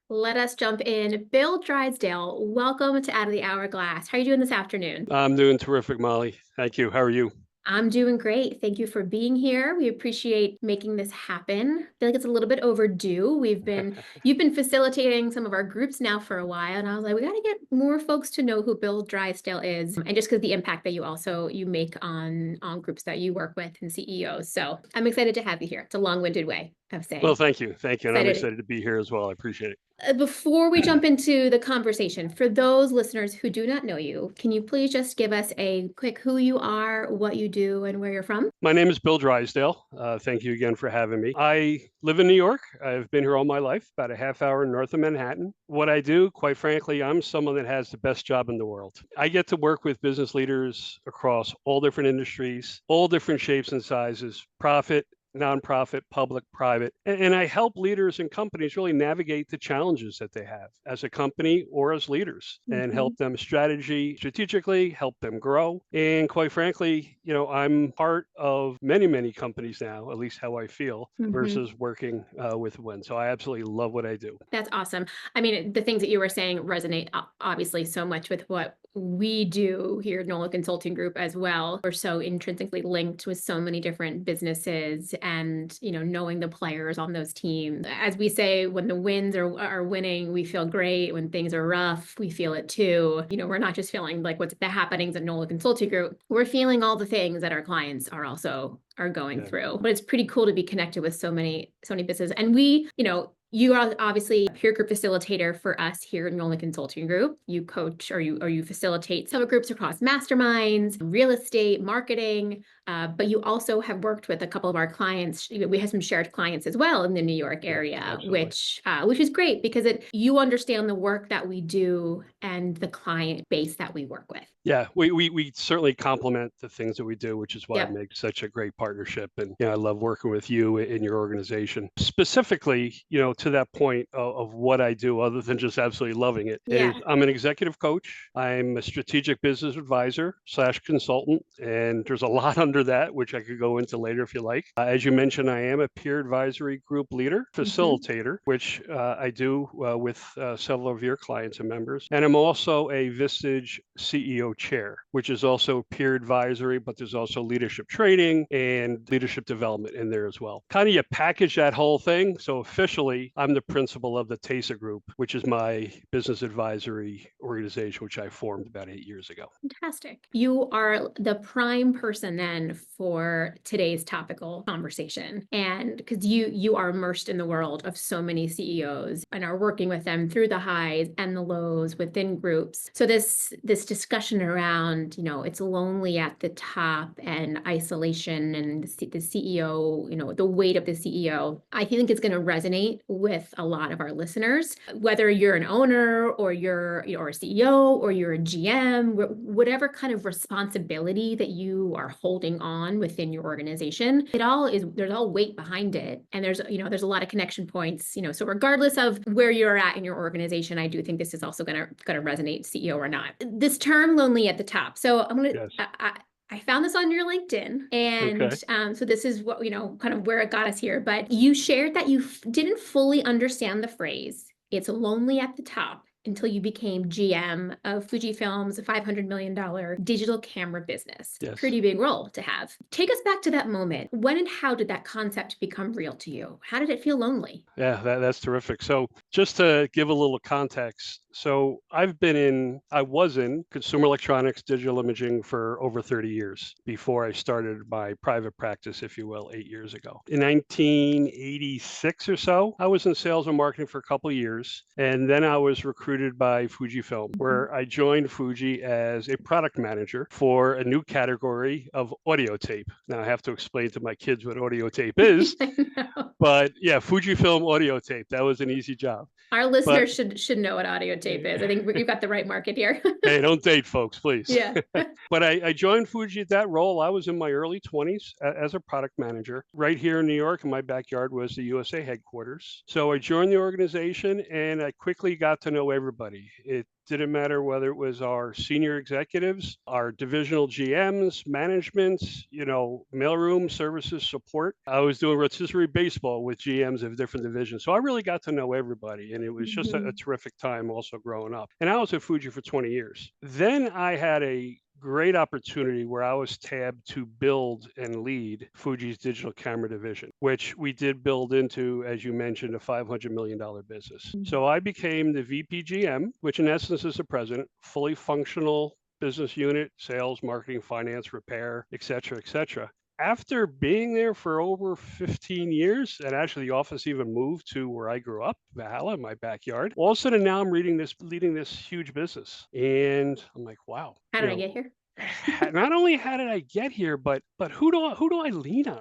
Let us jump in. Bill Drysdale, welcome to Out of the Hourglass. How are you doing this afternoon? I'm doing terrific, Molly. Thank you. How are you? I'm doing great. Thank you for being here. We appreciate making this happen. I feel like it's a little bit overdue. You've been facilitating some of our groups now for a while, and I was like, we got to get more folks to know who Bill Drysdale is, and just because the impact that you make on groups that you work with and CEOs. So I'm excited to have you here. It's a long-winded way of Well, saying thank you. Thank you. And I'm excited. excited to be here as well. I appreciate it. Before we jump into the conversation, for those listeners who do not know you, can you please just give us a quick who you are, what you do, and where you're from? My name is Bill Drysdale. Thank you again for having me. I live in New York. I've been here all my life, about a half hour north of Manhattan. What I do, quite frankly, I'm someone that has the best job in the world. I get to work with business leaders across all different industries, all different shapes and sizes, profit, nonprofit, public, private. And I help leaders and companies really navigate the challenges that they have as a company or as leaders and Mhm. help them strategically, help them grow. And quite frankly, I'm part of many, many companies now, at least how I feel, Mhm. versus working with one. So I absolutely love what I do. That's awesome. I mean, the things that you were saying resonate obviously so much with what we do here at NOLA Consulting Group as well. We're so intrinsically linked with so many different businesses and, knowing the players on those teams. As we say, when the wins are winning, we feel great. When things are rough, we feel it too. We're not just feeling like what's the happenings at NOLA Consulting Group. We're feeling all the things that our clients are going Yeah. through. But it's pretty cool to be connected with so many businesses. And you are obviously a peer group facilitator for us here in Nolan Consulting Group. You coach or you facilitate some groups across masterminds, real estate, marketing, but you also have worked with a couple of our clients. We have some shared clients as well in the New York Yeah, area, absolutely. which is great because you understand the work that we do and the client base that we work with. Yeah, we certainly complement the things that we do, which is why it Yep. makes such a great partnership. And I love working with you in your organization. Specifically, to that point of what I do, other than just absolutely loving it, is Yeah. I'm an executive coach. I'm a strategic business advisor slash consultant, and there's a lot under that, which I could go into later if you like. As you mentioned, I am a peer advisory group leader, Hmm. facilitator, which I do with several of your clients and members, and I'm also a Vistage CEO chair, which is also peer advisory, but there's also leadership training and leadership development in there as well. Kind of you package that whole thing. So officially, I'm the principal of the TASA Group, which is my business advisory organization, which I formed about 8 years ago. Fantastic. You are the prime person then for today's topical conversation. And because you are immersed in the world of so many CEOs and are working with them through the highs and the lows within groups. So this discussion around, it's lonely at the top and isolation and the CEO, the weight of the CEO, I think it's going to resonate with a lot of our listeners, whether you're an owner or you're a CEO or you're a GM, whatever kind of responsibility that you are holding on within your organization, there's all weight behind it. And there's a lot of connection points, so regardless of where you're at in your organization, I do think this is also going to resonate, CEO or not. This term lonely at the top. So Yes. I found this on your LinkedIn, Okay. and so this is what, kind of where it got us here. But you shared that you didn't fully understand the phrase, it's lonely at the top, until you became GM of Fujifilm's $500 million digital camera business. Yes. Pretty big role to have. Take us back to that moment. When and how did that concept become real to you? How did it feel lonely? Yeah, that's terrific. So, just to give a little context, so I was in consumer electronics, digital imaging for over 30 years before I started my private practice, if you will, 8 years ago. In 1986 or so, I was in sales and marketing for a couple of years. And then I was recruited by Fujifilm, Mhm. where I joined Fuji as a product manager for a new category of audio tape. Now, I have to explain to my kids what audio tape is. I know. But yeah, Fujifilm audio tape. That was an easy job. Our But listeners should know what audio tape is. I think you've got the right market here. hey, don't date folks, please. Yeah. But I joined Fuji at that role. I was in my early 20s as a product manager. Right here in New York, in my backyard was the USA headquarters. So I joined the organization and I quickly got to know everybody. It Didn't matter whether it was our senior executives, our divisional GMs, management, mailroom services support. I was doing rotisserie baseball with GMs of different divisions. So I really got to know everybody. And it was just a Mhm. terrific time also growing up. And I was at Fuji for 20 years. Then I had a great opportunity where I was tabbed to build and lead Fuji's digital camera division, which we did build into, as you mentioned, a $500 million business. So I became the VP GM, which in essence is the president, fully functional business unit, sales, marketing, finance, repair, et cetera, et cetera. After being there for over 15 years, and actually the office even moved to where I grew up, Valhalla, my backyard. All of a sudden now I'm leading this huge business. And I'm like, wow, How did I get here? not only how did I get here, but who do I lean on?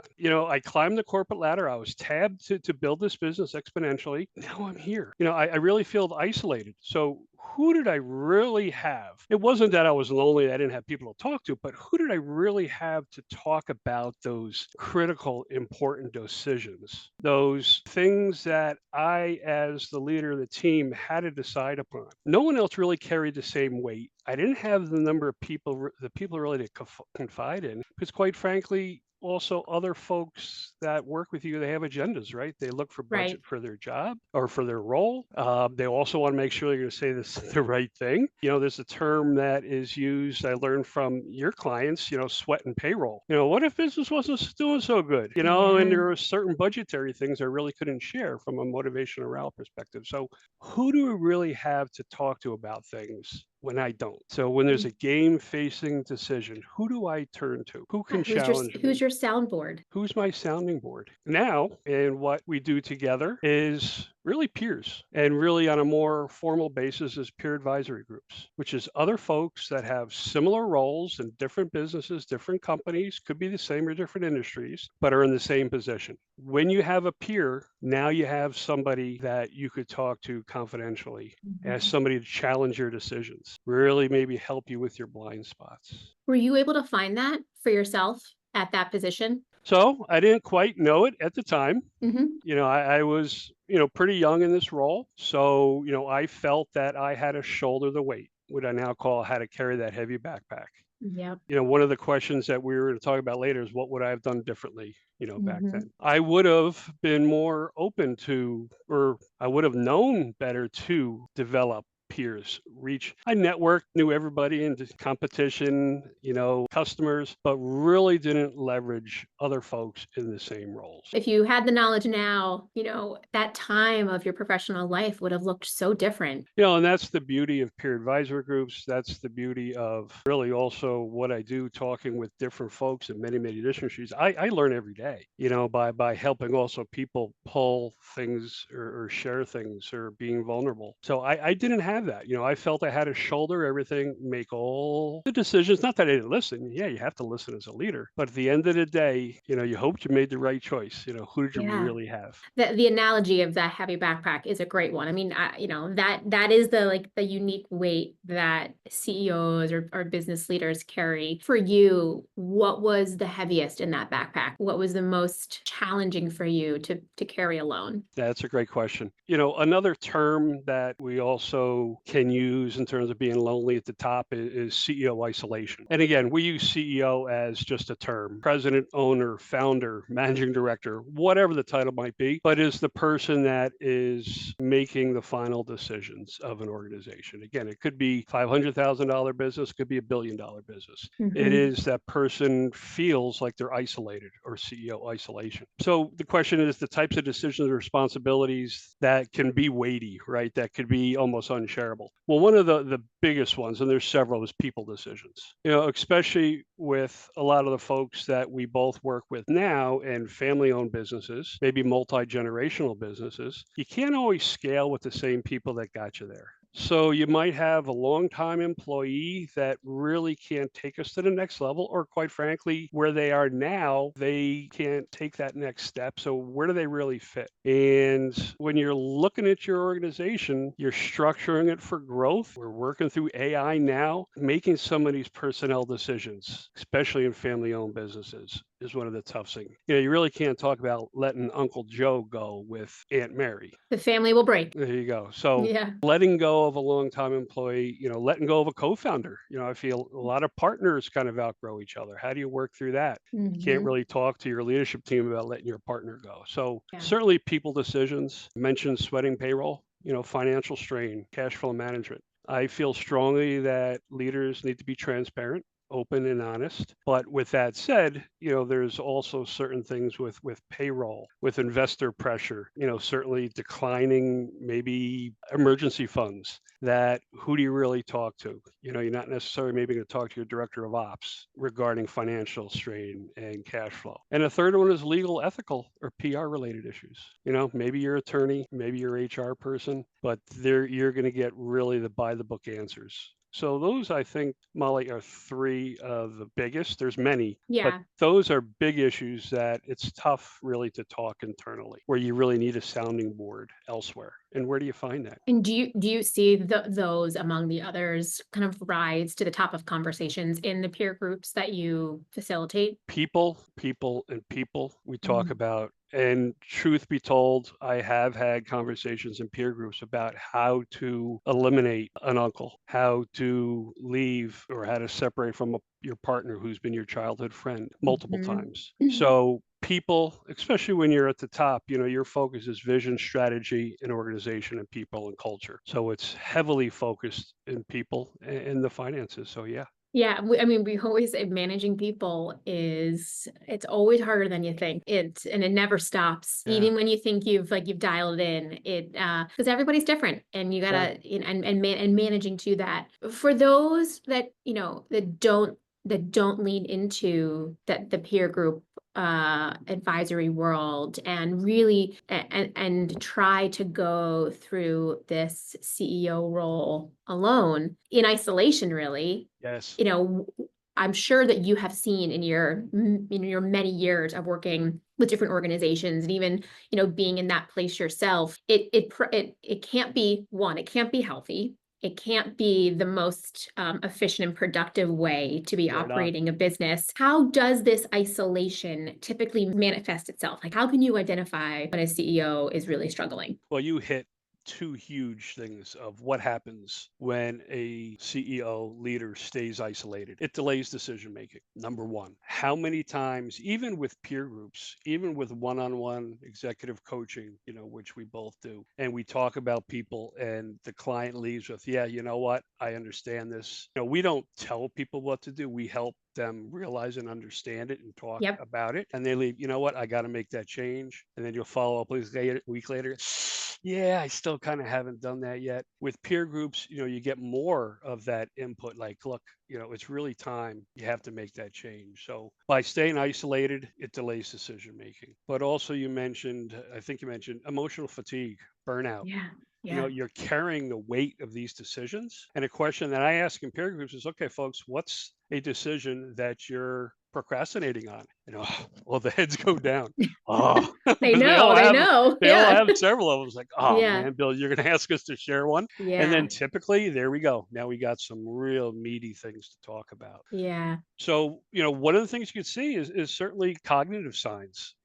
I climbed the corporate ladder. I was tabbed to build this business exponentially. Now I'm here. I really feel isolated. So who did I really have? It wasn't that I was lonely, I didn't have people to talk to, but who did I really have to talk about those critical, important decisions? Those things that I, as the leader of the team, had to decide upon. No one else really carried the same weight. I didn't have the number of people, the people really to confide in, because quite frankly, also other folks that work with you, they have agendas, right? They look for budget Right. for their job or for their role. They also want to make sure they're going to say this the right thing. There's a term that is used, I learned from your clients, sweat and payroll. What if business wasn't doing so good? And Yeah. there were certain budgetary things I really couldn't share from a motivation and morale perspective. So who do we really have to talk to about things when I don't? So when there's a game facing decision, who do I turn to? Who Yeah, can challenge who's me? your soundboard? Who's my sounding board? Now, and what we do together is really peers, and really on a more formal basis is peer advisory groups, which is other folks that have similar roles in different businesses, different companies, could be the same or different industries, but are in the same position. When you have a peer, now you have somebody that you could talk to confidentially, as Mhm. somebody to challenge your decisions, really maybe help you with your blind spots. Were you able to find that for yourself at that position? So I didn't quite know it at the time. Mhm. I was, pretty young in this role. So, I felt that I had to shoulder the weight, what I now call how to carry that heavy backpack. Yep. One of the questions that we were going to talk about later is what would I have done differently, back Mhm. then? I would have been more open to, or I would have known better to develop peers, reach. I networked, knew everybody in the competition, customers, but really didn't leverage other folks in the same roles. If you had the knowledge now, that time of your professional life would have looked so different. And that's the beauty of peer advisory groups. That's the beauty of really also what I do, talking with different folks in many, many industries. I learn every day, by helping also people pull things or share things or being vulnerable. So I didn't have that. I felt I had to shoulder everything, make all the decisions. Not that I didn't listen. Yeah, you have to listen as a leader. But at the end of the day, you hoped you made the right choice. Who did you Yeah. really have? The analogy of that heavy backpack is a great one. I mean, that is the unique weight that CEOs or business leaders carry. For you, what was the heaviest in that backpack? What was the most challenging for you to carry alone? That's a great question. Another term that we also can use in terms of being lonely at the top is CEO isolation. And again, we use CEO as just a term: president, owner, founder, managing director, whatever the title might be, but is the person that is making the final decisions of an organization. Again, it could be $500,000 business, could be $1 billion business. It Mhm. is that person feels like they're isolated, or CEO isolation. So the question is the types of decisions or responsibilities that can be weighty, right? That could be almost unshareable. Well, one of the biggest ones, and there's several, is people decisions. Especially with a lot of the folks that we both work with now and family-owned businesses, maybe multi-generational businesses, you can't always scale with the same people that got you there. So you might have a long-time employee that really can't take us to the next level, or quite frankly, where they are now, they can't take that next step. So where do they really fit? And when you're looking at your organization, you're structuring it for growth. We're working through AI now, making some of these personnel decisions, especially in family-owned businesses, is one of the tough things. You really can't talk about letting Uncle Joe go with Aunt Mary. The family will break. There you go. So Yeah. letting go of a longtime employee, letting go of a co-founder. I feel a lot of partners kind of outgrow each other. How do you work through that? You can't Hmm. really talk to your leadership team about letting your partner go. So Yeah. certainly people decisions, mentioned sweating payroll, financial strain, cash flow management. I feel strongly that leaders need to be transparent, open and honest. But with that said, there's also certain things with payroll, with investor pressure, certainly declining maybe emergency funds, that who do you really talk to? You're not necessarily maybe going to talk to your director of ops regarding financial strain and cash flow. And a third one is legal, ethical, or PR related issues. Maybe your attorney, maybe your HR person, but you're going to get really the by the book answers. So those, I think, Molly, are three of the biggest. There's many, but Yeah. those are big issues that it's tough really to talk internally, where you really need a sounding board elsewhere. And where do you find that? And do you see those among the others kind of rise to the top of conversations in the peer groups that you facilitate? People, people, and people we talk Mhm. about. And truth be told, I have had conversations in peer groups about how to eliminate an uncle, how to leave or how to separate from your partner who's been your childhood friend multiple Mhm. times. So people, especially when you're at the top, your focus is vision, strategy, and organization and people and culture. So it's heavily focused in people and the finances. So yeah. Yeah, I mean, we always say managing people it's always harder than you think. And it never stops. Yeah. Even when you think you've dialed it in, because everybody's different and you Yeah. gotta, and managing to that. For those that, that don't lean into the peer group advisory world and really and try to go through this CEO role alone in isolation, really. Yes. you know, I'm sure that you have seen in your many years of working with different organizations and even, being in that place yourself, it can't be one, it can't be healthy. It can't be the most efficient and productive way to be Right on. operating a business. How does this isolation typically manifest itself? Like, how can you identify when a CEO is really struggling? Well, you hit two huge things of what happens when a CEO leader stays isolated. It delays decision making. Number one, how many times, even with peer groups, even with one on one executive coaching, which we both do, and we talk about people and the client leaves with, yeah, you know what? I understand this. We don't tell people what to do. We help them realize and understand it and talk Yep. about it. And they leave, you know what? I got to make that change. And then you'll follow up a week later. Yeah, I still kind of haven't done that yet. With peer groups, you get more of that input. Like, look, it's really time. You have to make that change. So by staying isolated, it delays decision making. But also, I think you mentioned emotional fatigue, burnout. Yeah. Yeah. You're carrying the weight of these decisions. And a question that I ask in peer groups is, okay, folks, what's a decision that you're procrastinating on? Well, the heads go down. Oh, They because know, they know. they all Yeah. have several of them. It's like, oh Yeah. man, Bill, you're going to ask us to share one. And Yeah. then typically, there we go. Now we got some real meaty things to talk about. Yeah. So, one of the things you could see is certainly cognitive signs,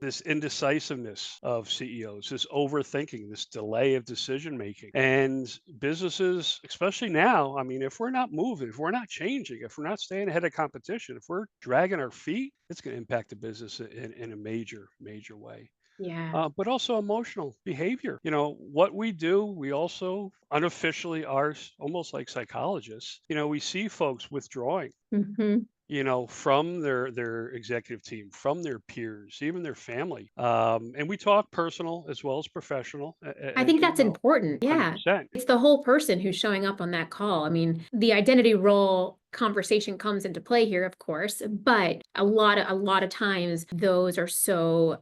this indecisiveness of CEOs, this overthinking, this delay of decision making. And businesses, especially now, I mean, if we're not moving, if we're not changing, if we're not staying ahead of competition, if we're dragging our feet, it's going to impact the business in a major, major way. Yeah. But also emotional behavior. What we do, we also unofficially are almost like psychologists. We see folks withdrawing, Mhm. from their executive team, from their peers, even their family. And we talk personal as well as professional, I as think you that's know, important. Yeah. 100%. It's the whole person who's showing up on that call. I mean, the identity role conversation comes into play here, of course, but a lot of times those are so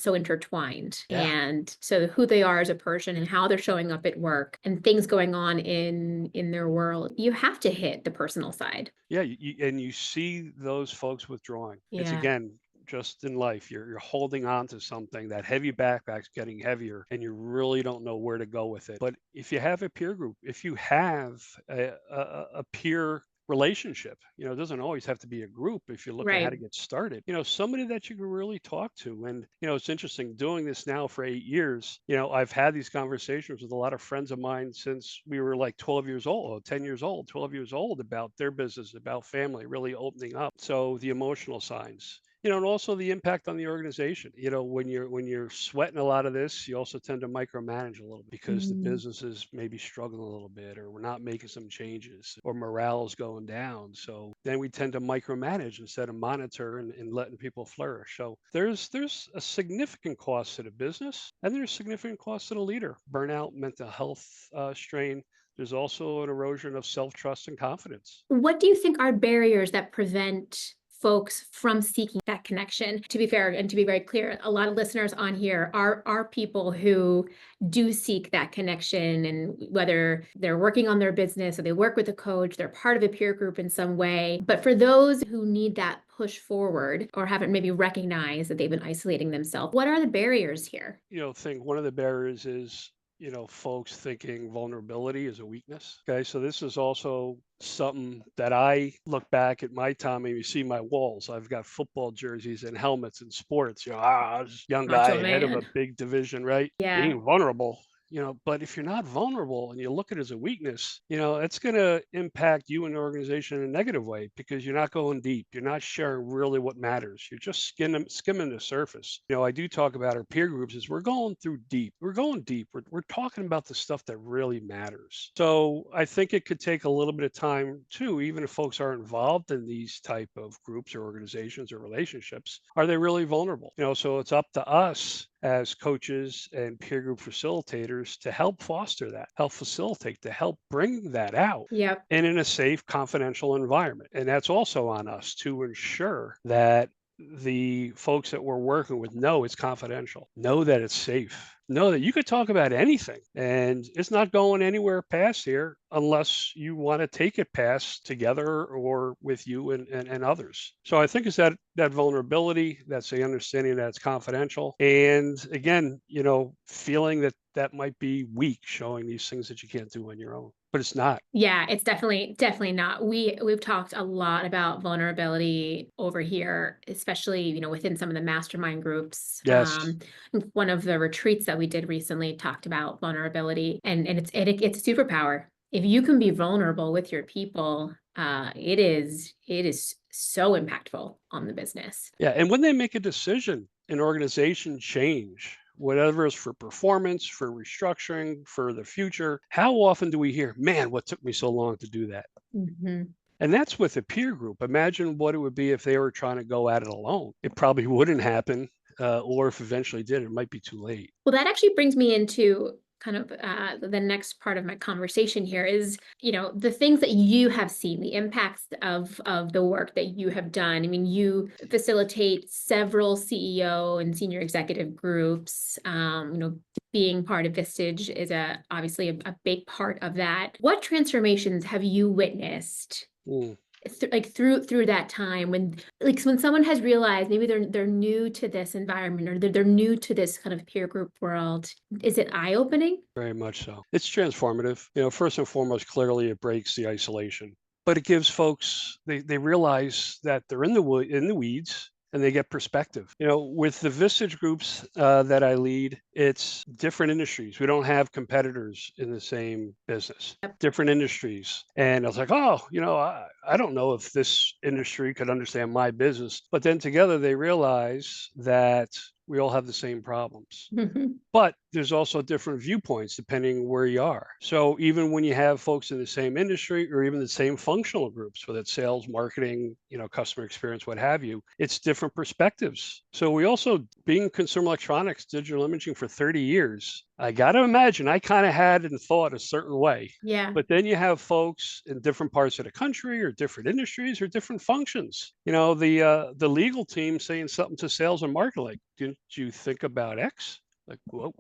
intertwined. Yeah. And so who they are as a person and how they're showing up at work and things going on in their world, you have to hit the personal side. Yeah, and you see those folks withdrawing. It's Yeah. again just in life. You're holding on to something. That heavy backpack's getting heavier, and you really don't know where to go with it. But if you have a peer group, if you have a peer relationship. It doesn't always have to be a group if you're looking how to Right. get started. Somebody that you can really talk to. And, it's interesting doing this now for 8 years. I've had these conversations with a lot of friends of mine since we were like 12 years old, 10 years old, 12 years old about their business, about family, really opening up. So the emotional signs. And also the impact on the organization. When you're sweating a lot of this, you also tend to micromanage a little because the Mm. business is maybe struggling a little bit, or we're not making some changes, or morale is going down. So then we tend to micromanage instead of monitor and letting people flourish. So there's a significant cost to the business, and there's significant cost to the leader. Burnout, mental health strain. There's also an erosion of self-trust and confidence. What do you think are barriers that prevent folks from seeking that connection? To be fair and to be very clear, a lot of listeners on here are people who do seek that connection, and whether they're working on their business or they work with a coach, they're part of a peer group in some way. But for those who need that push forward or haven't maybe recognized that they've been isolating themselves, what are the barriers here? Think one of the barriers is, folks thinking vulnerability is a weakness. Okay. So this is also something that I look back at my time and you see my walls. I've got football jerseys and helmets and sports. This young Macho guy, head of a man. big division, right? Yeah. Being vulnerable. But if you're not vulnerable and you look at it as a weakness, it's going to impact you and the organization in a negative way because you're not going deep. You're not sharing really what matters. You're just skimming the surface. I do talk about our peer groups is we're going through deep. We're going deep. We're talking about the stuff that really matters. So I think it could take a little bit of time too, even if folks are involved in these type of groups or organizations or relationships. Are they really vulnerable? So it's up to us as coaches and peer group facilitators to help foster that, help facilitate, to help bring that out Yep. and in a safe, confidential environment. And that's also on us to ensure that the folks that we're working with know it's confidential, know that it's safe, know that you could talk about anything and it's not going anywhere past here unless you want to take it past together or with you and others. So I think it's that vulnerability, that's the understanding that it's confidential. And again, feeling that might be weak, showing these things that you can't do on your own, but it's not. Yeah, it's definitely not. We've talked a lot about vulnerability over here, especially, within some of the mastermind groups. Yes. One of the retreats that we did recently talked about vulnerability, and it's a superpower. If you can be vulnerable with your people, it is so impactful on the business. Yeah, and when they make a decision, an organization change, whatever is for performance, for restructuring, for the future, how often do we hear, man, what took me so long to do that? Mhm. And that's with a peer group. Imagine what it would be if they were trying to go at it alone. It probably wouldn't happen, or if eventually did, it might be too late. Well, that actually brings me into kind of the next part of my conversation here is, the things that you have seen, the impacts of the work that you have done. I mean, you facilitate several CEO and senior executive groups. Being part of Vistage is obviously a big part of that. What transformations have you witnessed Mm. through that time when someone has realized maybe they're new to this environment, or they're new to this kind of peer group world? Is it eye-opening? Very much so. It's transformative. First and foremost, clearly it breaks the isolation, but it gives folks they realize that they're in the weeds and they get perspective. With the Vistage groups that I lead, it's different industries. We don't have competitors in the same business. Yep. Different industries, and I was like, oh, I don't know if this industry could understand my business, but then together they realize that we all have the same problems. Mhm. But there's also different viewpoints depending where you are. So even when you have folks in the same industry or even the same functional groups, whether it's sales, marketing, customer experience, what have you, it's different perspectives. So we also, being consumer electronics, digital imaging for 30 years, I got to imagine I kind of had and thought a certain way. Yeah. But then you have folks in different parts of the country or different industries or different functions. The legal team saying something to sales and marketing, like, didn't you think about X? Like, whoa.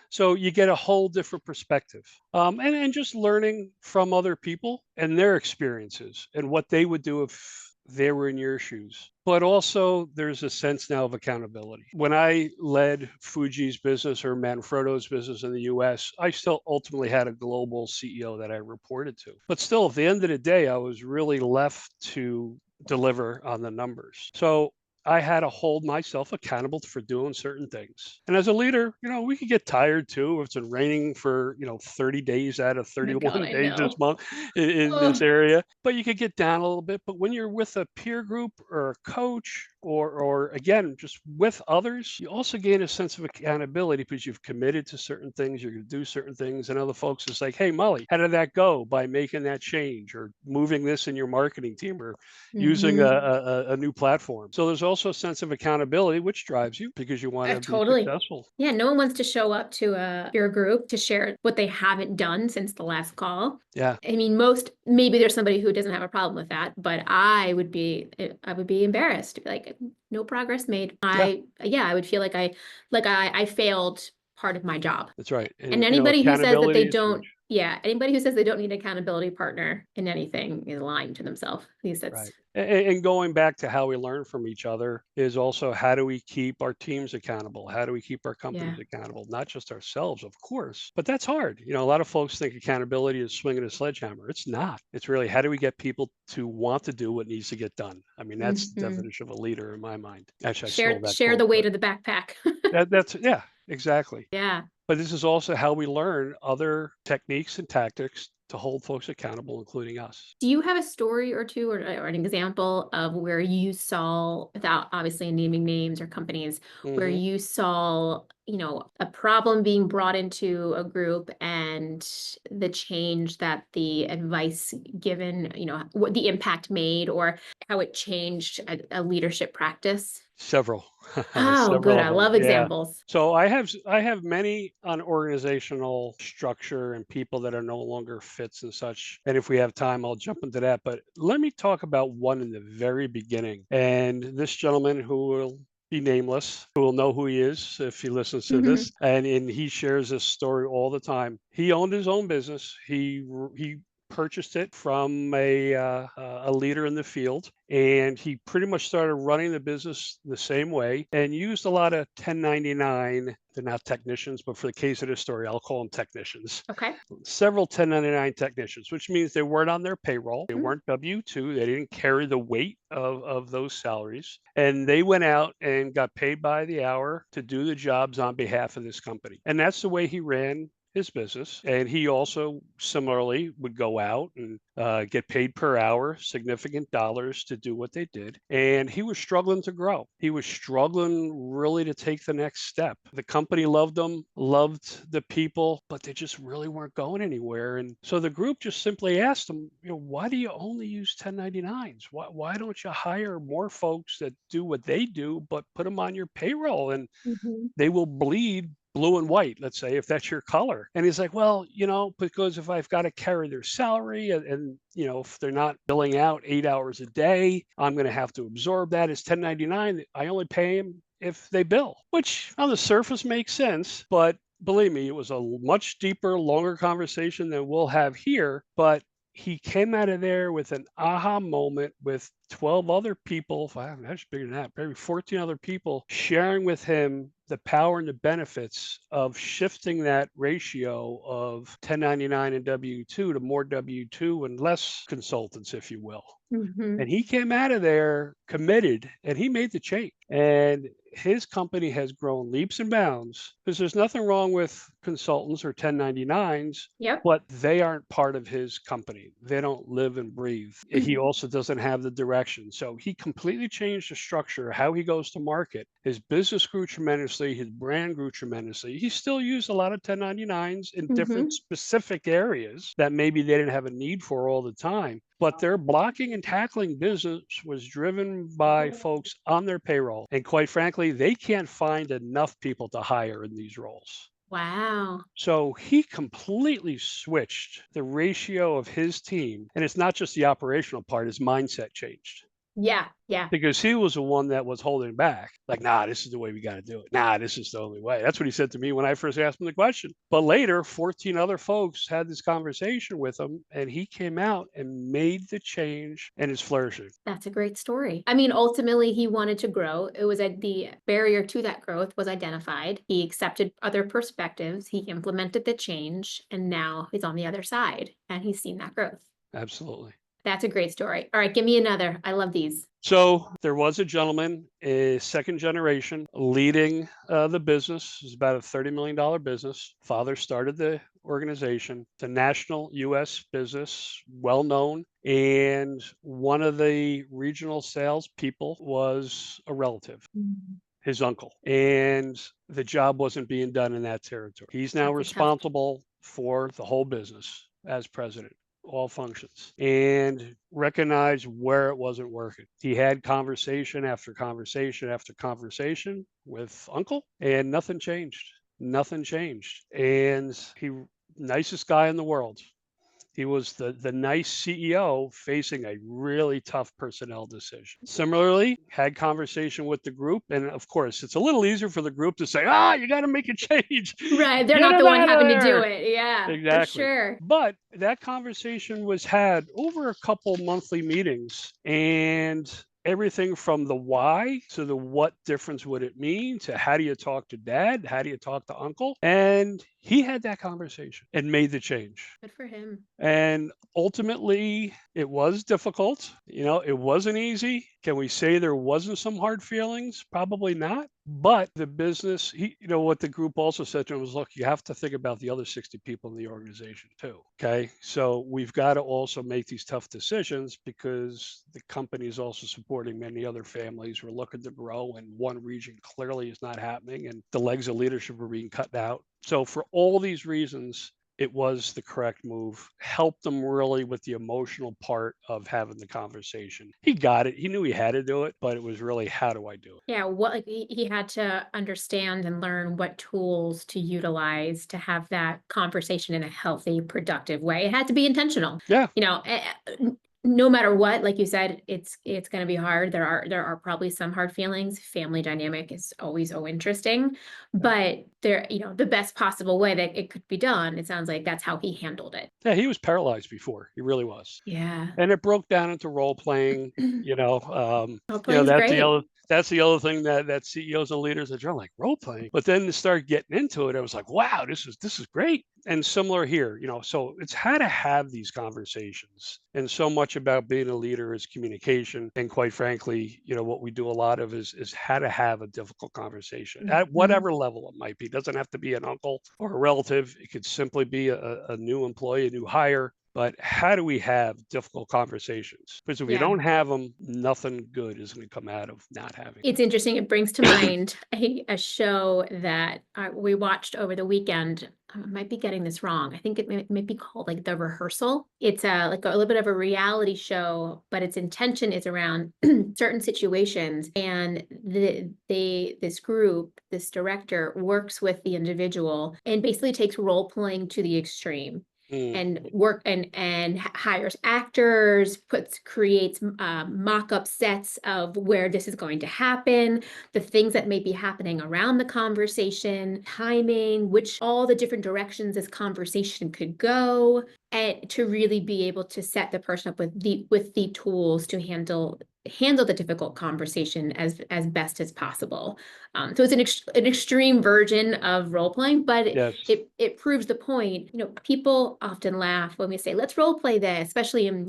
So you get a whole different perspective, and just learning from other people and their experiences and what they would do if they were in your shoes. But also, there's a sense now of accountability. When I led Fuji's business or Manfrotto's business in the US, I still ultimately had a global CEO that I reported to. But still, at the end of the day, I was really left to deliver on the numbers. So I had to hold myself accountable for doing certain things. And as a leader, we could get tired too if it's been raining for, 30 days out of Oh my God, 31 I days this know. month in this Oh, area. But you could get down a little bit. But when you're with a peer group or a coach or again, just with others, you also gain a sense of accountability because you've committed to certain things, you're going to do certain things. And other folks is like, hey, Molly, how did that go by making that change or moving this in your marketing team or using hmm. a new platform. So there's also a sense of accountability, which drives you because you want to be Totally. successful. Yeah, no one wants to show up to your group to share what they haven't done since the last call. Yeah, I mean, maybe there's somebody who doesn't have a problem with that, but I would be embarrassed to be like, no progress made. yeah, Yeah, I would feel like I failed part of my job. that's right. And And anybody who says that they accountability is huge. don't, yeah, anybody who says they don't need an accountability partner in anything is lying to themselves. At least that's, Right. And going back to how we learn from each other is also how do we keep our teams accountable? How do we keep our yeah. companies accountable? Not just ourselves, of course, but that's hard. A lot of folks think accountability is swinging a sledgehammer. It's not. It's really how do we get people to want to do what needs to get done? I mean, that's the Hmm. definition of a leader in my mind. Actually, I stole Share that share quote, the but weight of the backpack. yeah, exactly. Yeah. But this is also how we learn other techniques and tactics to hold folks accountable, including us. Do you have a story or two or an example of where you saw, without obviously naming names or companies, where Hmm. you saw, a problem being brought into a group and the change that the advice given, what the impact made or how it changed a leadership practice? Several, Oh, good. several of I them. love Yeah. examples. So I have many on organizational structure and people that are no longer fits and such. And if we have time, I'll jump into that. But let me talk about one in the very beginning. And this gentleman who will be nameless, who will know who he is if he listens to Hmm. this, and he shares this story all the time. He owned his own business. He purchased it from a leader in the field, and he pretty much started running the business the same way and used a lot of 1099. They're not technicians, but for the case of this story, I'll call them technicians. Okay. Several 1099 technicians, which means they weren't on their payroll. They Mm. weren't W-2. They didn't carry the weight of those salaries. And they went out and got paid by the hour to do the jobs on behalf of this company. And that's the way he ran his business. And he also similarly would go out and get paid per hour, significant dollars to do what they did. And he was struggling to grow. He was struggling really to take the next step. The company loved him, loved the people, but they just really weren't going anywhere. And so the group just simply asked him, why do you only use 1099s? Why don't you hire more folks that do what they do, but put them on your payroll? And Mhm. they will bleed blue and white, let's say, if that's your color. And he's like, well, because if I've got to carry their salary and if they're not billing out 8 hours a day, I'm going to have to absorb that as 1099. I only pay them if they bill, which on the surface makes sense. But believe me, it was a much deeper, longer conversation than we'll have here. But he came out of there with an aha moment with 12 other people, that's bigger than that, maybe 14 other people sharing with him the power and the benefits of shifting that ratio of 1099 and W-2 to more W-2 and less consultants, if you will. Mhm. And he came out of there committed and he made the change. And his company has grown leaps and bounds because there's nothing wrong with consultants or 1099s, Yep. but they aren't part of his company. They don't live and breathe. He also doesn't have the direction. So he completely changed the structure, how he goes to market. His business grew tremendously. His brand grew tremendously. He still used a lot of 1099s in different Mhm. specific areas that maybe they didn't have a need for all the time. But their blocking and tackling business was driven by folks on their payroll. And quite frankly, they can't find enough people to hire in these roles. Wow. So he completely switched the ratio of his team. And it's not just the operational part, his mindset changed. Yeah. Yeah. because he was the one that was holding back. Like, nah, this is the way we got to do it. Nah, this is the only way. That's what he said to me when I first asked him the question. But later, 14 other folks had this conversation with him, and he came out and made the change and is flourishing. That's a great story. I mean, ultimately, he wanted to grow. It was the barrier to that growth was identified. He accepted other perspectives. He implemented the change, and now he's on the other side, and he's seen that growth. Absolutely. That's a great story. All right, give me another. I love these. So there was a gentleman, a second generation, leading the business. It was about a $30 million business. Father started the organization. It's a national U.S. business, well known. And one of the regional sales people was a relative, his uncle. And the job wasn't being done in that territory. He's now That's a tough. responsible for the whole business as president, all functions, and recognize where it wasn't working. He had conversation after conversation after conversation with uncle, and nothing changed. Nothing changed. And he, nicest guy in the world. He was the nice CEO facing a really tough personnel decision. Similarly, had conversation with the group. And of course, it's a little easier for the group to say, you got to make a change. Right. They're Get not the him one out of having to do there. it. Yeah, for Exactly. sure. But that conversation was had over a couple monthly meetings, and everything from the why to the what difference would it mean to how do you talk to dad, how do you talk to uncle, and he had that conversation and made the change. Good for him. And ultimately, it was difficult. It wasn't easy. Can we say there wasn't some hard feelings? Probably not. But the business, what the group also said to him was, look, you have to think about the other 60 people in the organization too. Okay. So we've got to also make these tough decisions because the company is also supporting many other families. We're looking to grow, and one region clearly is not happening, and the legs of leadership are being cut out. So for all these reasons, it was the correct move. Helped them really with the emotional part of having the conversation. He got it. He knew he had to do it, but it was really, how do I do it? Yeah, he had to understand and learn what tools to utilize to have that conversation in a healthy, productive way. It had to be intentional. Yeah. No matter what, like you said, it's going to be hard. There are probably some hard feelings. Family dynamic is always so interesting, but the best possible way that it could be done, it sounds like that's how he handled it. Yeah, he was paralyzed before. He really was. Yeah. And it broke down into role playing. Role playing's great. That's the other thing that CEOs and leaders are like, role playing. But then to start getting into it, I was like, wow, this is great. And similar here, so it's how to have these conversations. And so much about being a leader is communication. And quite frankly, what we do a lot of is how to have a difficult conversation at whatever level it might be. It doesn't have to be an uncle or a relative. It could simply be a new employee, a new hire. But how do we have difficult conversations? Because if we Yeah. don't have them, nothing good is going to come out of not having. It's interesting. It brings to mind a show that we watched over the weekend. I might be getting this wrong. I think it may be called like The Rehearsal. It's like a little bit of a reality show, but its intention is around certain situations. And this group, this director works with the individual and basically takes role playing to the extreme. And work and hires actors, creates mock-up sets of where this is going to happen, the things that may be happening around the conversation, timing, all the different directions this conversation could go, and to really be able to set the person up with the tools to handle the difficult conversation as best as possible. So it's an extreme version of role playing, but Yes. it proves the point. People often laugh when we say, let's role play this, especially in,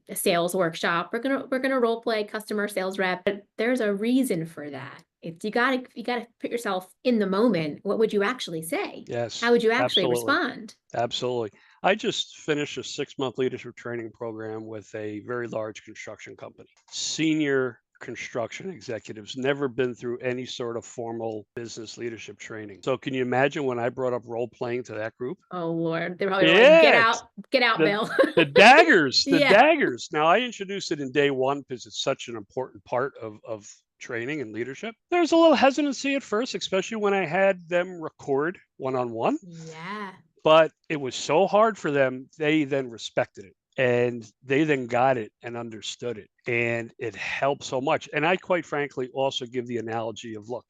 a sales workshop. We're gonna role play customer sales rep, but there's a reason for that. You gotta put yourself in the moment. What would you actually say? Yes. How would you actually Absolutely. respond? Absolutely. I just finished a 6-month leadership training program with a very large construction company. Senior construction executives, never been through any sort of formal business leadership training. So can you imagine when I brought up role playing to that group? Oh Lord, they're probably like, Yes. get out, The, Bill. the daggers, the Yeah. daggers. Now I introduced it in day one because it's such an important part of training and leadership. There's a little hesitancy at first, especially when I had them record one-on-one. Yeah. But it was so hard for them, they then respected it. And they then got it and understood it. And it helped so much. And I quite frankly also give the analogy of, look,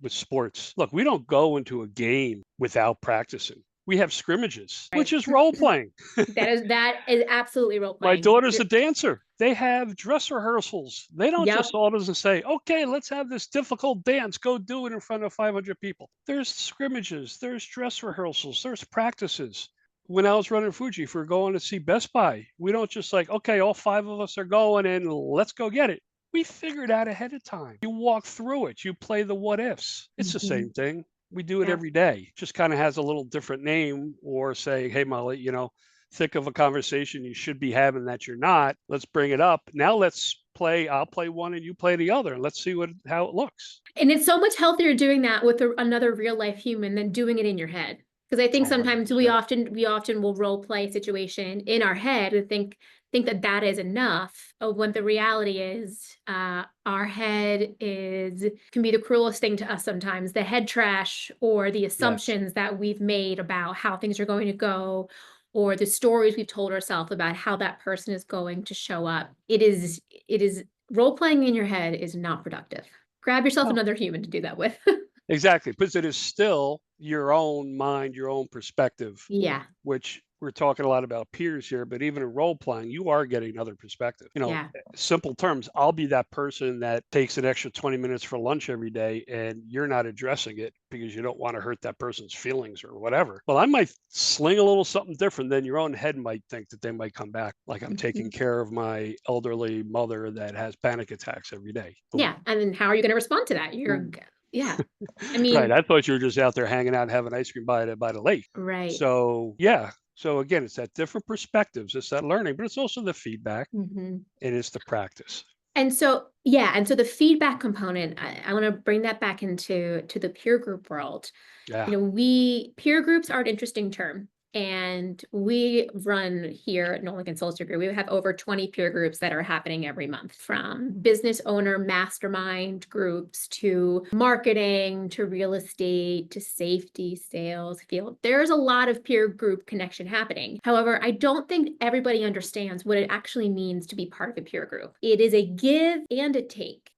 with sports, look, we don't go into a game without practicing. We have scrimmages, which Right. is role playing. That is absolutely role My playing. daughter's a dancer. They have dress rehearsals. They don't Yep. just all of a sudden say, okay, let's have this difficult dance. Go do it in front of 500 people. There's scrimmages, there's dress rehearsals, there's practices. When I was running Fuji, if we're going to see Best Buy, we don't just like, okay, all 5 of us are going and let's go get it. We figured out ahead of time. You walk through it, you play the what ifs. It's the Mhm. same thing. We do it Yep. every day. Just kind of has a little different name, or say, hey, Molly, think of a conversation you should be having that you're not. Let's bring it up. Now let's play. I'll play one and you play the other, and let's see how it looks. And it's so much healthier doing that with another real life human than doing it in your head. Because I think sometimes we 100%. often will role play a situation in our head and think that that is enough. When the reality is, our head can be the cruelest thing to us sometimes. The head trash or the Yes. assumptions that we've made about how things are going to go, or the stories we've told ourselves about how that person is going to show up. It is role playing in your head is not productive. Grab yourself No. another human to do that with. Exactly, because it is still your own mind, your own perspective, Yeah, which we're talking a lot about peers here, but even in role playing, you are getting another perspective. yeah. Simple terms, I'll be that person that takes an extra 20 minutes for lunch every day and you're not addressing it because you don't want to hurt that person's feelings or whatever. Well, I might sling a little something different than your own head might think that they might come back. Like I'm taking Mhm. care of my elderly mother that has panic attacks every day. Boom. Yeah, and then how are you gonna respond to that? Boom. Yeah. I Right. mean, I thought you were just out there hanging out and having ice cream by the lake. right. So yeah. So again, it's that different perspectives, it's that learning, but it's also the feedback Mhm. and it's the practice. And so, yeah, and so the feedback component, I wanna bring that back to the peer group world. Yeah. We peer groups are an interesting term. And we run here at Nolan Consulting Group. We have over 20 peer groups that are happening every month, from business owner mastermind groups to marketing to real estate to safety, sales, field. There's a lot of peer group connection happening. However, I don't think everybody understands what it actually means to be part of a peer group. It is a give and a take.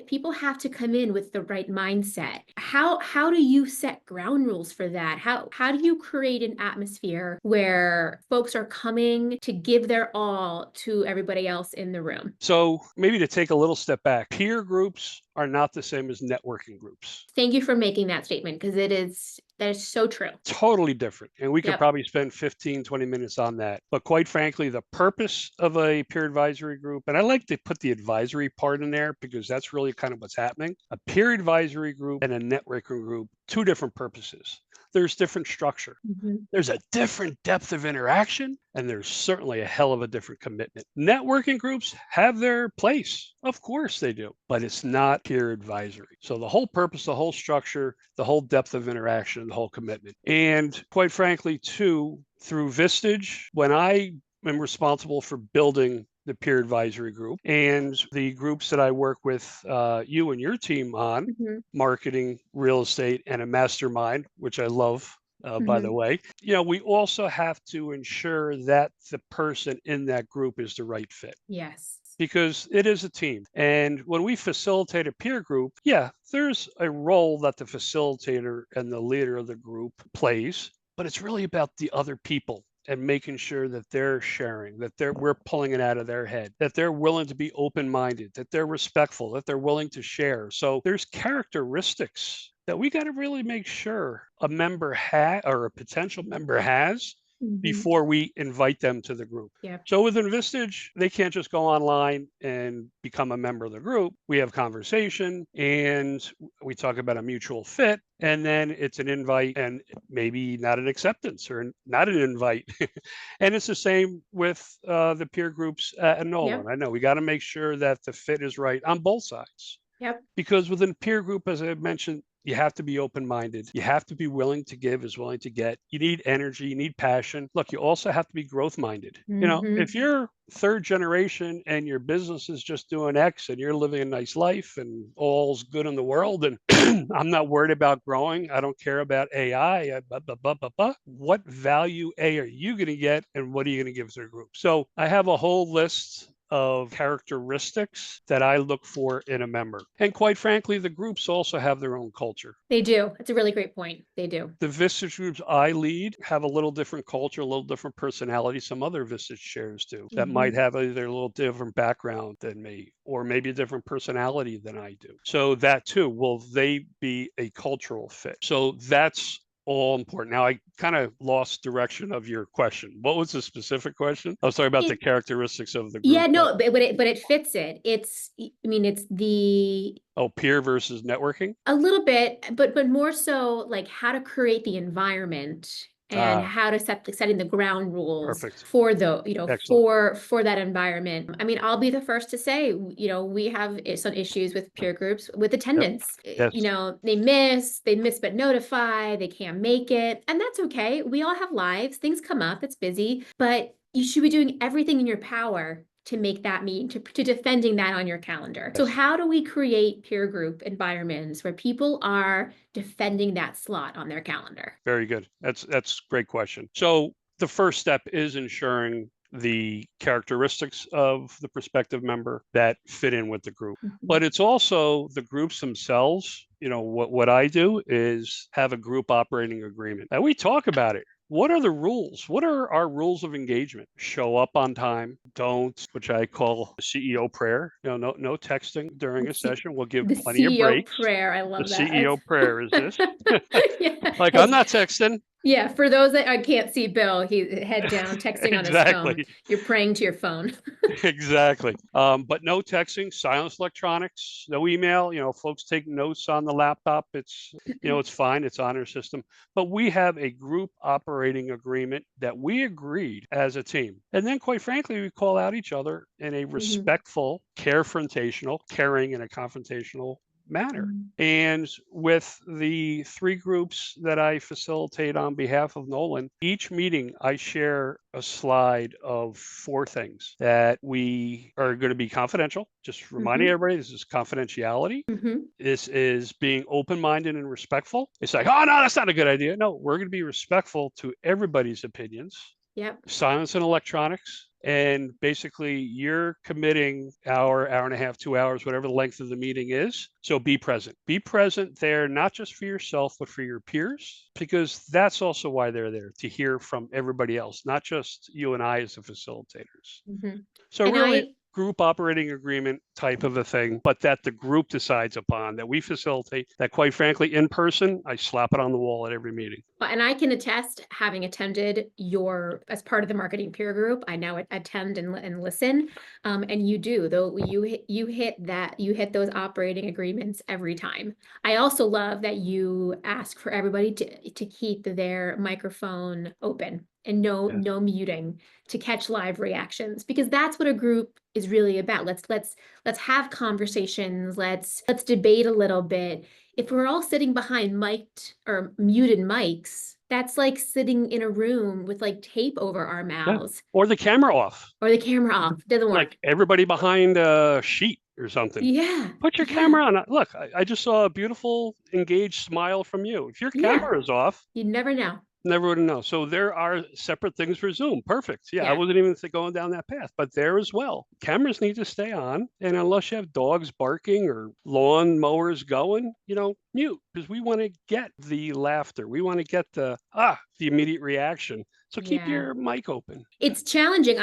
People have to come in with the right mindset. How do you set ground rules for that? How do you create an atmosphere where folks are coming to give their all to everybody else in the room? So maybe to take a little step back, peer groups are not the same as networking groups. Thank you for making that statement because that is so true. Totally different. And we could Yep. probably spend 15, 20 minutes on that. But quite frankly, the purpose of a peer advisory group, and I like to put the advisory part in there because that's really kind of what's happening. A peer advisory group and a networking group, two different purposes. There's different structure. Mhm. There's a different depth of interaction, and there's certainly a hell of a different commitment. Networking groups have their place. Of course they do, but it's not peer advisory. So the whole purpose, the whole structure, the whole depth of interaction, the whole commitment. And quite frankly, too, through Vistage, when I am responsible for building the peer advisory group and the groups that I work with you and your team on, Mhm. marketing, real estate, and a mastermind, which I love, by the Mhm. way. We also have to ensure that the person in that group is the right fit Yes. because it is a team. And when we facilitate a peer group, yeah, there's a role that the facilitator and the leader of the group plays, but it's really about the other people and making sure that they're sharing, that we're pulling it out of their head, that they're willing to be open-minded, that they're respectful, that they're willing to share. So there's characteristics that we got to really make sure a member or a potential member has Mhm. before we invite them to the group. Yep. So within Vistage, they can't just go online and become a member of the group. We have conversation and we talk about a mutual fit, and then it's an invite and maybe not an acceptance or not an invite. And it's the same with the peer groups at Nolan. Yep. I know we got to make sure that the fit is right on both sides Yep. because within peer group, as I mentioned, You have to be open-minded. You have to be willing to give is willing to get. You need energy, you need passion. Look, you also have to be growth-minded. If you're third generation and your business is just doing X and you're living a nice life and all's good in the world, and I'm not worried about growing. I don't care about AI. What value A are you going to get, and what are you going to give to the group? So I have a whole list of characteristics that I look for in a member. And quite frankly, the groups also have their own culture. They do. It's a really great point. They do. The Vistage groups I lead have a little different culture, a little different personality. Some other Vistage chairs do that might have either a little different background than me, or maybe a different personality than I do. So that too, will they be a cultural fit? So that's all important. Now, I kind of lost direction of your question. What was the specific question? I was talking about the characteristics of the group. Yeah, no, but it fits it. It's the peer versus networking? A little bit, but more so like how to create the environment and how to setting the ground rules for for that environment. I mean, I'll be the first to say, we have some issues with peer groups with attendance. Yes. They miss but notify, they can't make it, and that's okay. We all have lives, things come up, it's busy, but you should be doing everything in your power to make that meeting, to defending that on your calendar. So how do we create peer group environments where people are defending that slot on their calendar? Very good. That's a great question. So the first step is ensuring the characteristics of the prospective member that fit in with the group. But it's also the groups themselves. What I do is have a group operating agreement. And we talk about it. What are the rules? What are our rules of engagement? Show up on time. Don't, which I call the CEO prayer. No texting during a session. We'll give plenty of breaks. The CEO prayer, I love that. The CEO prayer is this. Yeah. I'm not texting. Yeah, for those that I can't see Bill, he head down, texting on his phone. You're praying to your phone. Exactly. But no texting, silence electronics, no email. Folks take notes on the laptop. It's it's fine. It's on our system. But we have a group operating agreement that we agreed as a team. And then, quite frankly, we call out each other in a respectful, caring in a confrontational manner. And with the 3 groups that I facilitate on behalf of Nolan, each meeting I share a slide of 4 things that we are going to be confidential. Just reminding everybody, this is confidentiality. This is being open-minded and respectful. It's like, oh no, that's not a good idea. No, we're going to be respectful to everybody's opinions. Yep. Silence and electronics. And basically, you're committing hour and a half, 2 hours, whatever the length of the meeting is. So be present. Be present there, not just for yourself, but for your peers, because that's also why they're there, to hear from everybody else, not just you and I as the facilitators. So and really, group operating agreement type of a thing, but that the group decides upon, that we facilitate, that quite frankly, in person, I slap it on the wall at every meeting. And I can attest, having attended as part of the marketing peer group, I now attend and listen. And you do, though, you hit those operating agreements every time. I also love that you ask for everybody to keep their microphone open and no muting, to catch live reactions, because that's what a group is really about. Let's have conversations. Let's debate a little bit. If we're all sitting behind mic'd or muted mics, that's like sitting in a room with like tape over our mouths. Or the camera off. Doesn't work. Like everybody behind a sheet or something. Yeah. Put your camera on. Look, I just saw a beautiful engaged smile from you. If your camera is off, you'd never know. Never would know. So there are separate things for Zoom. Perfect. Yeah, I wasn't even going down that path, but there as well. Cameras need to stay on. And unless you have dogs barking or lawn mowers going, mute, because we want to get the laughter. We want to get the immediate reaction. So keep your mic open. It's challenging.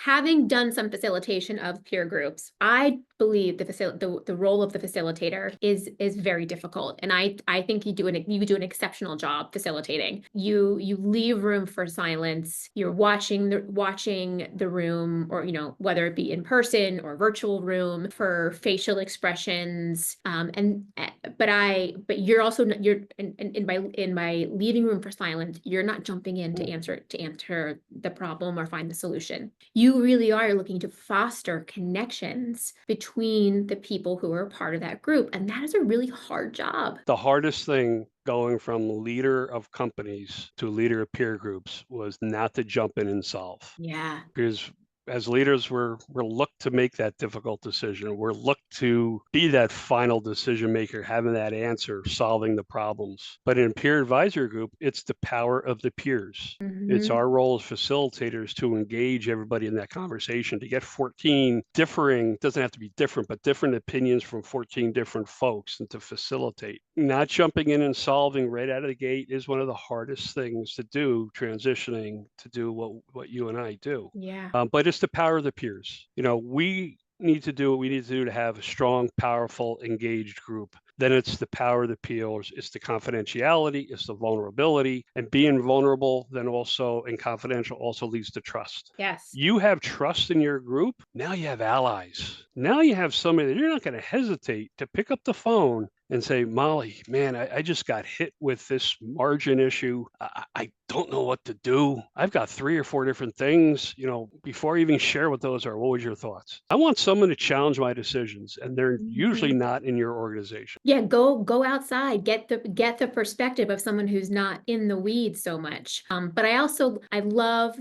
Having done some facilitation of peer groups, I believe the role of the facilitator is very difficult. And I think you do an exceptional job facilitating. You leave room for silence. You're watching the room, or whether it be in person or virtual room, for facial expressions. But you're also in my leaving room for silence. You're not jumping in to to answer the problem or find the solution. You really are looking to foster connections between the people who are part of that group. And that is a really hard job. The hardest thing going from leader of companies to leader of peer groups was not to jump in and solve. Yeah. Because as leaders, we're looked to make that difficult decision. We're looked to be that final decision maker, having that answer, solving the problems. But in peer advisory group, it's the power of the peers. It's Mhm. our role as facilitators to engage everybody in that conversation, to get 14 differing, doesn't have to be different, but different opinions from 14 different folks, and to facilitate. Not jumping in and solving right out of the gate is one of the hardest things to do, transitioning to do what you and I do. Yeah. But it's the power of the peers. We need to do what we need to do to have a strong, powerful, engaged group. Then it's the power of the peers, it's the confidentiality, it's the vulnerability, and being vulnerable then also and confidential also leads to trust. Yes. You have trust in your group, now you have allies. Now you have somebody that you're not going to hesitate to pick up the phone and say, Molly, man, I just got hit with this margin issue. I don't know what to do. I've got 3 or 4 different things. Before I even share what those are, what was your thoughts? I want someone to challenge my decisions, and they're usually Mhm. not in your organization. Yeah, go outside, get the perspective of someone who's not in the weeds so much. But I love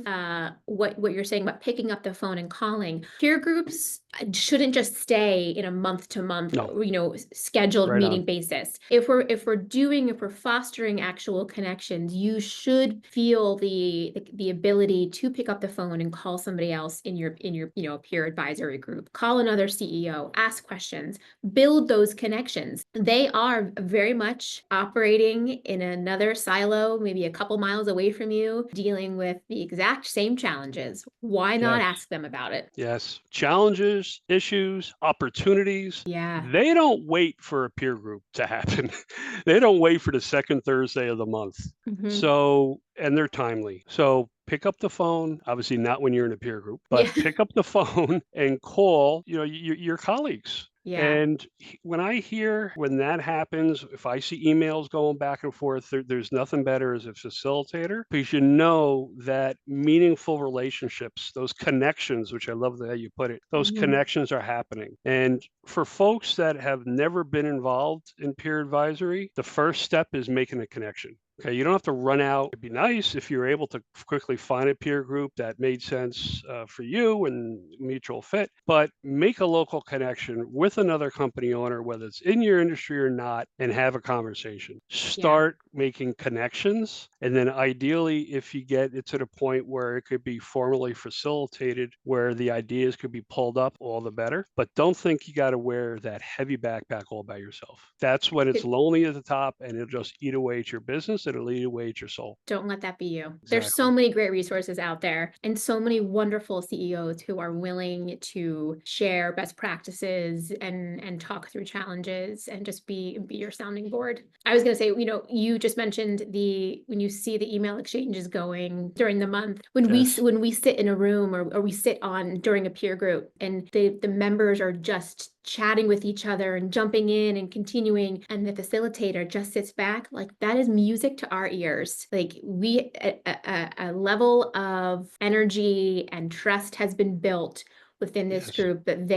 what you're saying about picking up the phone and calling. Peer groups shouldn't just stay in a month to month, No, scheduled right on. meeting basis. If we're fostering actual connections, you should feel the ability to pick up the phone and call somebody else in your peer advisory group. Call another CEO, ask questions, build those connections. They are very much operating in another silo, maybe a couple miles away from you, dealing with the exact same challenges. Why not Yes. ask them about it? Yes. Challenges, issues, opportunities, Yeah. they don't wait for a peer group to happen. They don't wait for the second Thursday of the month. Hmm. So, and they're timely. So pick up the phone, obviously not when you're in a peer group, but Yeah. pick up the phone and call, your colleagues. Yeah. And when that happens, if I see emails going back and forth, there's nothing better as a facilitator, because you know that meaningful relationships, those connections, which I love the way you put it, those Hmm. connections are happening. And for folks that have never been involved in peer advisory, the first step is making a connection. Okay, you don't have to run out. It'd be nice if you're able to quickly find a peer group that made sense for you and mutual fit, but make a local connection with another company owner, whether it's in your industry or not, and have a conversation. Yeah. Start making connections. And then ideally, if you get it to the point where it could be formally facilitated, where the ideas could be pulled up, all the better. But don't think you got to wear that heavy backpack all by yourself. That's when it's lonely at the top, and it'll just eat away at your business. It'll eat away at your soul. Don't let that be you. There's so Exactly. many great resources out there and so many wonderful CEOs who are willing to share best practices and talk through challenges and just be your sounding board. I was going to say, you just mentioned when you see the email exchanges going during the month, Yes. when we sit in a room or we sit on during a peer group and the members are just chatting with each other and jumping in and continuing, and the facilitator just sits back, like that is music to our ears. Like a level of energy and trust has been built within this Yes. group that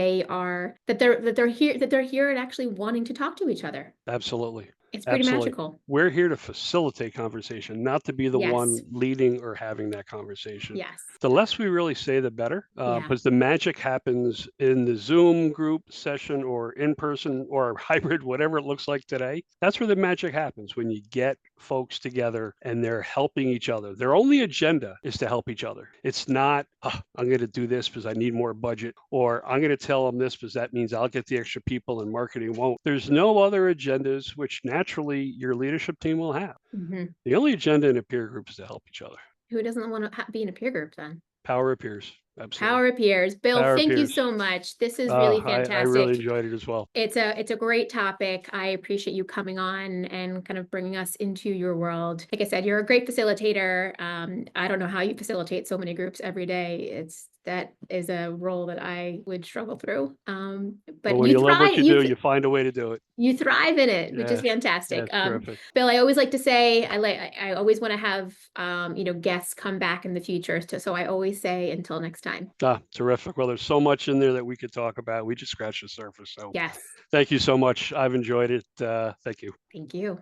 they're here and actually wanting to talk to each other. Absolutely. It's pretty Absolutely. magical. We're here to facilitate conversation, not to be the one Yes. leading or having that conversation. Yes. The less we really say, the better, Yeah. because the magic happens in the Zoom group session or in person or hybrid, whatever it looks like today. That's where the magic happens, when you get folks together and they're helping each other. Their only agenda is to help each other. It's not, I'm going to do this because I need more budget, or I'm going to tell them this because that means I'll get the extra people and marketing won't. There's no other agendas, which naturally your leadership team will have. Hmm. The only agenda in a peer group is to help each other. Who doesn't want to be in a peer group then? Power of peers. Absolutely. Power appears. Bill, Power of thank you peers. so much. This is really I really fantastic. enjoyed it as well. It's a great topic. I appreciate you coming on and kind of bringing us into your world. Like I said, you're a great facilitator. I don't know how you facilitate so many groups every day. that is a role that I would struggle through. But But when you you love what thrive, you do, you find a way to do it. you thrive in it, which is Yeah, fantastic. that's terrific. Bill, I always like to say, I always want to have, guests come back in the future. So I always say, until next time. Terrific. Well, there's so much in there that we could talk about. We just scratched the surface. So Yes. thank you so much. I've enjoyed it. Thank you. Thank you.